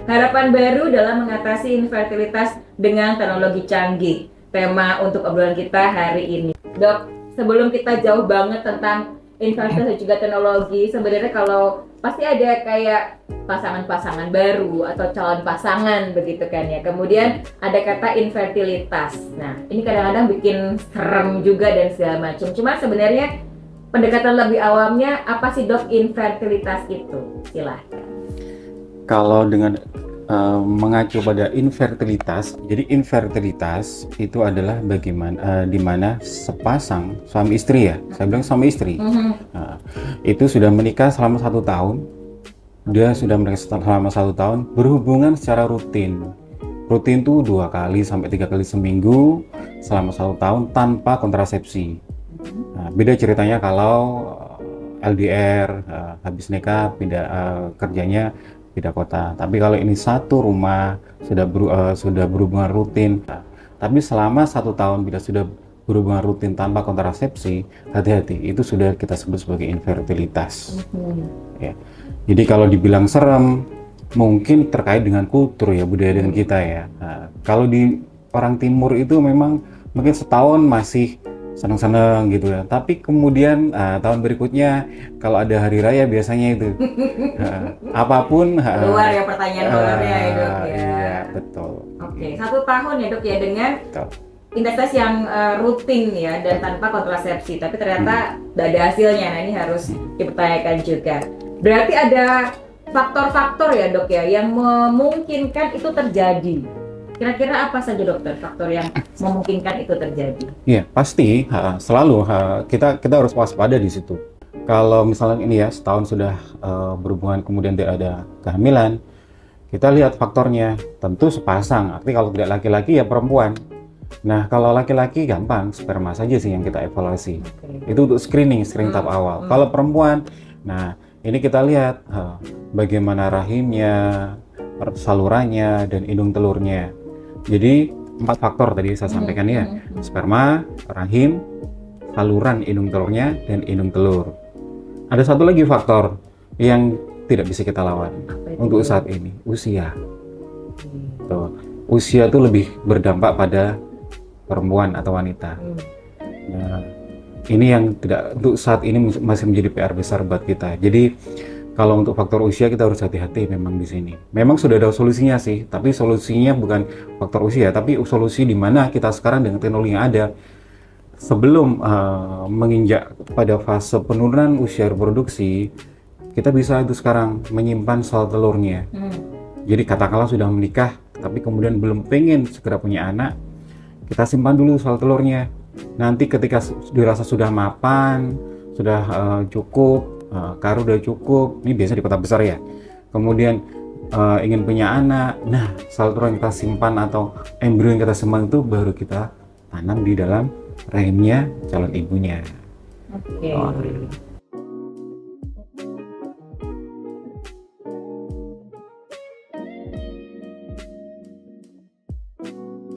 harapan baru dalam mengatasi infertilitas dengan teknologi canggih. Tema untuk obrolan kita hari ini. Dok, sebelum kita jauh banget tentang infertilitas dan juga teknologi, sebenarnya kalau pasti ada kayak pasangan-pasangan baru atau calon pasangan begitu kan ya. Kemudian ada kata infertilitas. Nah, ini kadang-kadang bikin serem juga dan segala macam. Cuma sebenarnya pendekatan lebih awamnya apa sih dok infertilitas itu? Silahkan. Kalau dengan mengacu pada infertilitas, jadi infertilitas itu adalah bagaimana di mana sepasang suami istri ya, saya bilang suami istri, itu sudah menikah selama 1 tahun, dia sudah menikah selama 1 tahun, berhubungan secara rutin tuh 2 kali sampai 3 kali seminggu selama 1 tahun tanpa kontrasepsi. Nah, beda ceritanya kalau LDR, habis nikah pindah kerjanya beda kota. Tapi kalau ini satu rumah sudah berhubungan rutin, tapi selama 1 tahun bila sudah berhubungan rutin tanpa kontrasepsi, hati-hati, itu sudah kita sebut sebagai infertilitas. Ya. Jadi kalau dibilang serem, mungkin terkait dengan kultur ya, budaya dengan kita ya. Nah, kalau di orang timur itu memang mungkin setahun masih seneng-seneng gitu ya, tapi kemudian tahun berikutnya kalau ada hari raya biasanya itu apapun keluar ya pertanyaan keluarnya ya dok ya. Iya betul. Oke, 1 tahun ya dok ya dengan Betul. intensitas yang rutin ya dan tanpa kontrasepsi, tapi ternyata tidak ada hasilnya. Nah, ini harus dipertanyakan juga. Berarti ada faktor-faktor ya dok ya yang memungkinkan itu terjadi. Kira-kira apa saja dokter faktor yang memungkinkan itu terjadi? Iya pasti, selalu kita harus waspada di situ. Kalau misalnya ini ya setahun sudah berhubungan kemudian tidak ada kehamilan, kita lihat faktornya tentu sepasang. Artinya kalau tidak laki-laki ya perempuan. Nah kalau laki-laki gampang sperma saja sih yang kita evaluasi. Itu untuk screening tahap awal. Kalau perempuan, nah ini kita lihat bagaimana rahimnya, salurannya dan indung telurnya. Jadi 4 faktor tadi saya sampaikan ya, sperma, rahim, saluran indung telurnya, dan indung telur. Ada satu lagi faktor yang tidak bisa kita lawan untuk saat ini, usia. Tuh, usia itu lebih berdampak pada perempuan atau wanita. Nah, ini yang tidak untuk saat ini masih menjadi PR besar buat kita. Jadi kalau untuk faktor usia kita harus hati-hati memang di sini. Memang sudah ada solusinya sih, tapi solusinya bukan faktor usia, tapi solusi di mana kita sekarang dengan teknologi yang ada sebelum menginjak pada fase penurunan usia reproduksi, kita bisa itu sekarang menyimpan sel telurnya. Jadi katakanlah sudah menikah, tapi kemudian belum pengen segera punya anak, kita simpan dulu sel telurnya. Nanti ketika dirasa sudah mapan, sudah cukup, karu udah cukup, ini biasa di kota besar ya, kemudian ingin punya anak, nah sel telur yang kita simpan atau embrio yang kita simpan itu baru kita tanam di dalam rahimnya calon ibunya. Oke.